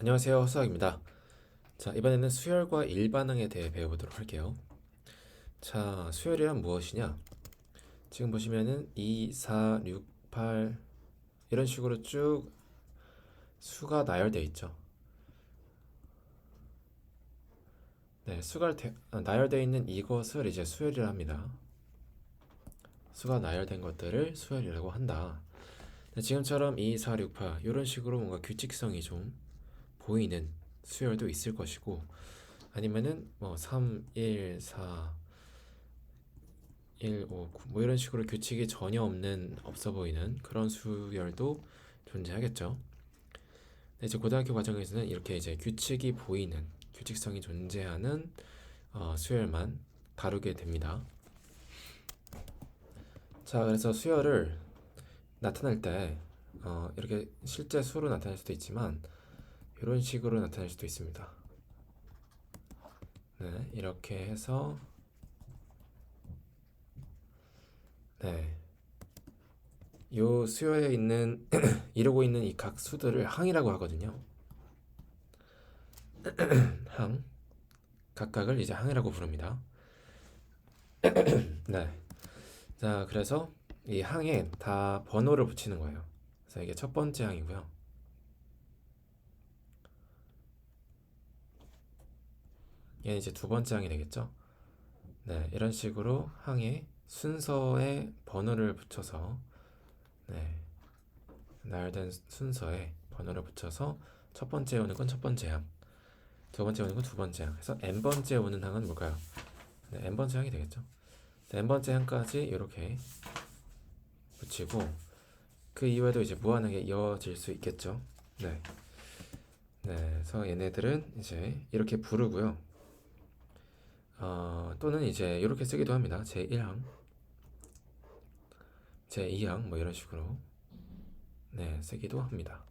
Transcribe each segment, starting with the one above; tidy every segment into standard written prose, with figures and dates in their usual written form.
안녕하세요, 수학입니다. 자, 이번에는 수열과 일반항에 대해 배워보도록 할게요. 자, 수열이란 무엇이냐? 지금 보시면은 2, 4, 6, 8 이런 식으로 쭉 수가 나열되어 있죠. 네, 나열되어 있는 이것을 이제 수열이라 합니다. 수가 나열된 것들을 수열이라고 한다. 네, 지금처럼 2, 4, 6, 8 이런 식으로 뭔가 규칙성이 좀 보이는 수열도 있을 것이고, 아니면은 뭐 3, 1, 4 1, 5, 9 뭐 이런 식으로 규칙이 전혀 없어 보이는 그런 수열도 존재하겠죠. 근데 이제 고등학교 과정에서는 이렇게 이제 규칙이 보이는 규칙성이 존재하는 수열만 다루게 됩니다. 자, 그래서 수열을 나타낼 때 이렇게 실제 수로 나타낼 수도 있지만 이런 식으로 나타낼 수도 있습니다. 네, 이렇게 해서 네, 요 수열에 있는 이루고 있는 이 각 수들을 항이라고 하거든요. 항 각각을 이제 항이라고 부릅니다. 네. 자, 그래서 이 항에 다 번호를 붙이는 거예요. 그래서 이게 첫 번째 항이고요. 얘는 이제 두 번째 항이 되겠죠. 네, 이런 식으로 항에 순서에 번호를 붙여서 네, 나열된 순서에 번호를 붙여서 첫 번째 오는 건 첫 번째 항, 두 번째 오는 건 두 번째 항. 그래서 n 번째 오는 항은 뭘까요? 네, n 번째 항이 되겠죠. 네, n 번째 항까지 이렇게 붙이고 그 이후에도 이제 무한하게 이어질 수 있겠죠. 네. 네, 그래서 얘네들은 이제 이렇게 부르고요. 또는 이제 이렇게 쓰기도 합니다. 제1항, 제2항 뭐 이런 식으로 네, 쓰기도 합니다.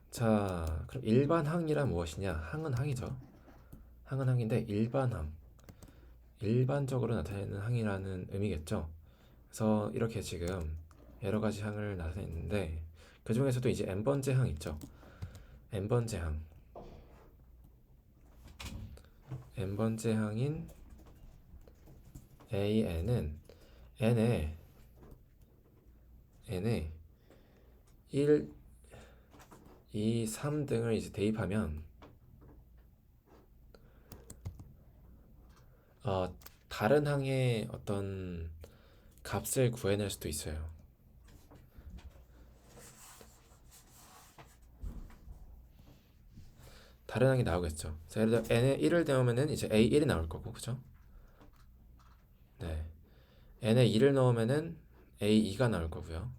자, 그럼 일반항이란 무엇이냐? 항은 항이죠. 항은 항인데 일반항, 일반적으로 나타내는 항이라는 의미겠죠. 그래서 이렇게 지금 여러 가지 항을 나타냈는데 그 중에서도 이제 n번째 항 있죠. n번째 항, n번째 항인 an은 n에 1, 2, 3 등을 이제 대입하면 다른 항의 어떤 값을 구해낼 수도 있어요. 다른 항이 나오겠죠. 자, 예를 들어 n에 1을 넣으면은 이제 a1이 나올 거고, 그죠? 네. n에 2를 넣으면은 a2가 나올 거고요.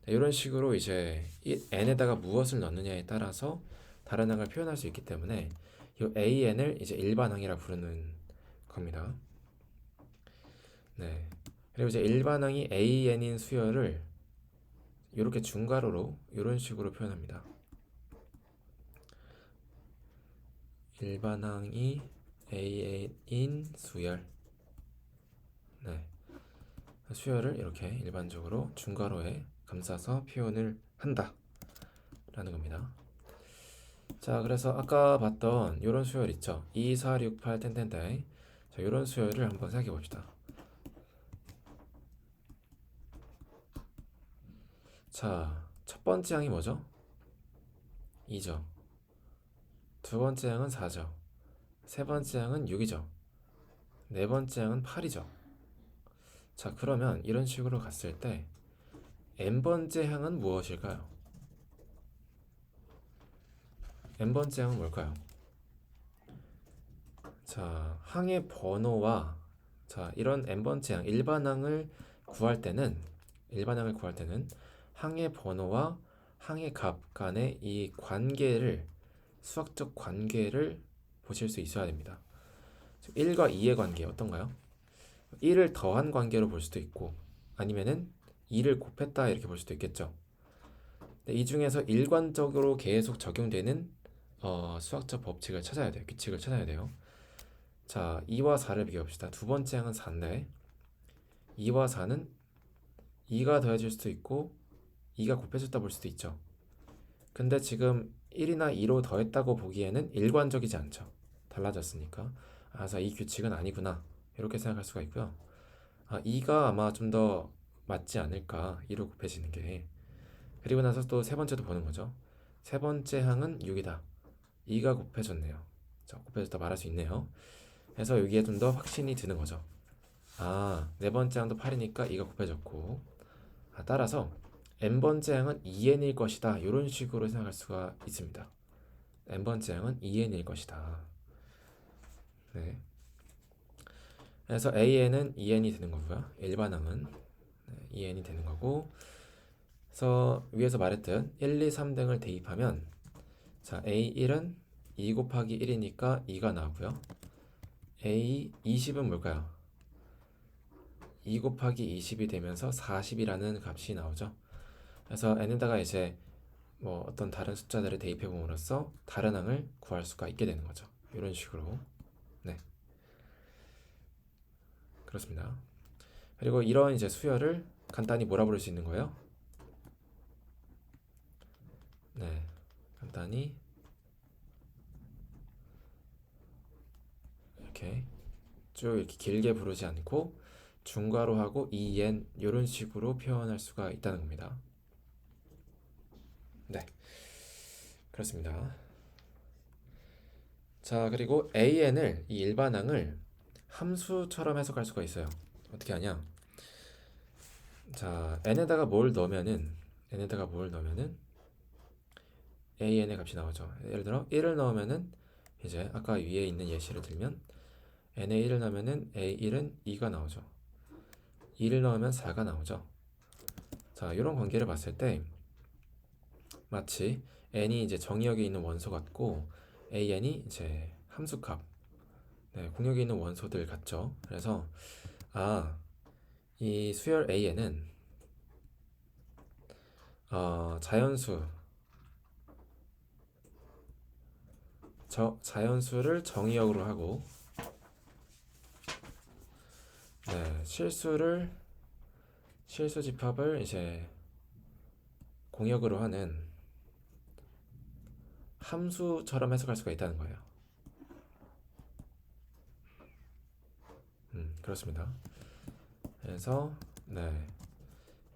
네, 이런 식으로 이제 n에다가 무엇을 넣느냐에 따라서 다른 항을 표현할 수 있기 때문에 이 an을 이제 일반항이라 부르는 겁니다. 네. 그리고 이제 일반항이 an인 수열을 이렇게 중괄호로 이런 식으로 표현합니다. 일반항이 a인 수열. 네. 수열을 이렇게 일반적으로 중괄호에 감싸서 표현을 한다 라는 겁니다. 자, 그래서 아까 봤던 이런 수열 있죠. 2, 4, 6, 8 땡땡땡. 자, 이런 수열을 한번 생각해 봅시다. 자, 첫 번째 항이 뭐죠? 2죠. 두 번째 항은 4죠. 세 번째 항은 6이죠. 네 번째 항은 8이죠. 자, 그러면 이런 식으로 갔을 때 n번째 항은 무엇일까요? n번째 항은 뭘까요? 자, 항의 번호와 자, 이런 n번째 항, 일반항을 구할 때는 항의 번호와 항의 값 간의 이 관계를 수학적 관계를 보실 수 있어야 됩니다. 1과 2의 관계 어떤가요? 1을 더한 관계로 볼 수도 있고 아니면은 2를 곱했다 이렇게 볼 수도 있겠죠. 이 중에서 일관적으로 계속 적용되는 수학적 법칙을 찾아야 돼요. 규칙을 찾아야 돼요. 자, 2와 4를 비교합시다. 두 번째 항은 4인데 2와 4는 2가 더해질 수도 있고 2가 곱해졌다 볼 수도 있죠. 근데 지금 1이나 2로 더했다고 보기에는 일관적이지 않죠. 달라졌으니까. 그래서 이 규칙은 아니구나. 이렇게 생각할 수가 있고요. 2가 아마 좀 더 맞지 않을까. 2로 곱해지는 게. 그리고 나서 또 세 번째도 보는 거죠. 세 번째 항은 6이다. 2가 곱해졌네요. 자, 곱해졌다 말할 수 있네요. 그래서 여기에 좀 더 확신이 드는 거죠. 네 번째 항도 8이니까 2가 곱해졌고, 따라서 n번째 항은 2n일 것이다. 이런 식으로 생각할 수가 있습니다. n번째 항은 2n일 것이다. 네. 그래서 an은 2n이 되는 거고요. 일반항은 2n이 되는 거고, 그래서 위에서 말했듯 1, 2, 3 등을 대입하면 자, A1은 2 곱하기 1이니까 2가 나오고요. A20은 뭘까요? 2 곱하기 20이 되면서 40이라는 값이 나오죠. 그래서 n에다가 이제 뭐 어떤 다른 숫자들을 대입해 봄으로써 다른 항을 구할 수가 있게 되는 거죠. 이런 식으로. 네, 그렇습니다. 그리고 이런 이제 수열을 간단히 뭐라 부를 수 있는 거예요? 네, 간단히 이렇게 쭉 이렇게 길게 부르지 않고 중괄호 하고 en 이런 식으로 표현할 수가 있다는 겁니다. 네, 그렇습니다. 자, 그리고 an을 이 일반항을 함수처럼 해석할 수가 있어요. 어떻게 하냐? 자, n에다가 뭘 넣으면은 an의 값이 나오죠. 예를 들어 1을 넣으면은 이제 아까 위에 있는 예시를 들면 n에 1을 넣으면은 a1은 2가 나오죠. 2를 넣으면 4가 나오죠. 자, 이런 관계를 봤을 때 마치 n이 이제 정의역에 있는 원소 같고 an이 이제 함수값, 네, 공역에 있는 원소들 같죠. 그래서 이 수열 an은 자연수를 정의역으로 하고, 네, 실수 집합을 이제 공역으로 하는 함수처럼 해석할 수가 있다는 거예요. 그렇습니다. 그래서 네,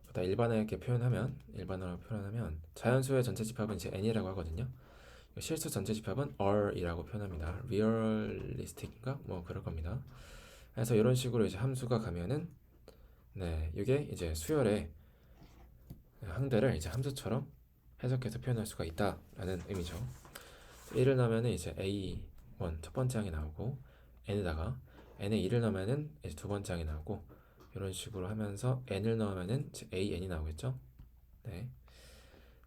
보다 일반화로 표현하면 자연수의 전체 집합은 이제 n이라고 하거든요. 실수 전체 집합은 r이라고 표현합니다. realistic인가? 뭐 그럴 겁니다. 그래서 이런 식으로 이제 함수가 가면은 네, 이게 이제 수열의 항들을 이제 함수처럼 해석해서 표현할 수가 있다라는 의미죠. 1을 넣으면은 이제 A1 첫 번째 항이 나오고 n에다가 n에 2를 넣으면은 이제 두 번째 항이 나오고 이런 식으로 하면서 n을 넣으면은 이제 an이 나오겠죠. 네,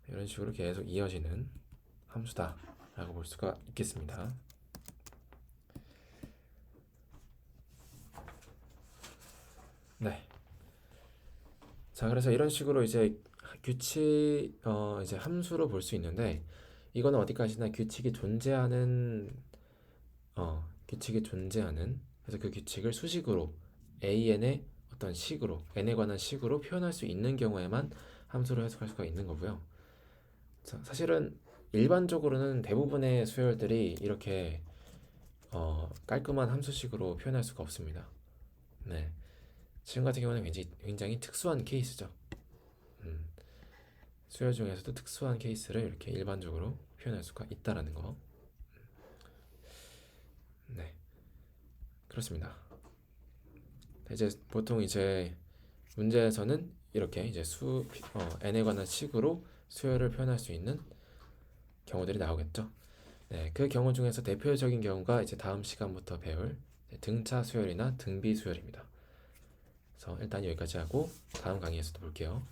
이런 식으로 계속 이어지는 함수다라고 볼 수가 있겠습니다. 네. 자, 그래서 이런 식으로 이제 규칙 이제 함수로 볼 수 있는데 이거는 어디까지나 규칙이 존재하는 그래서 그 규칙을 수식으로 an의 어떤 식으로 n에 관한 식으로 표현할 수 있는 경우에만 함수로 해석할 수가 있는 거고요. 자, 사실은 일반적으로는 대부분의 수열들이 이렇게 깔끔한 함수식으로 표현할 수가 없습니다. 네, 지금 같은 경우는 굉장히 특수한 케이스죠. 음, 수열 중에서도 특수한 케이스를 이렇게 일반적으로 표현할 수가 있다라는 거. 네, 그렇습니다. 이제 보통 이제 문제에서는 이렇게 이제 n에 관한 식으로 수열을 표현할 수 있는 경우들이 나오겠죠. 네, 그 경우 중에서 대표적인 경우가 이제 다음 시간부터 배울 등차 수열이나 등비 수열입니다. 그래서 일단 여기까지 하고 다음 강의에서도 볼게요.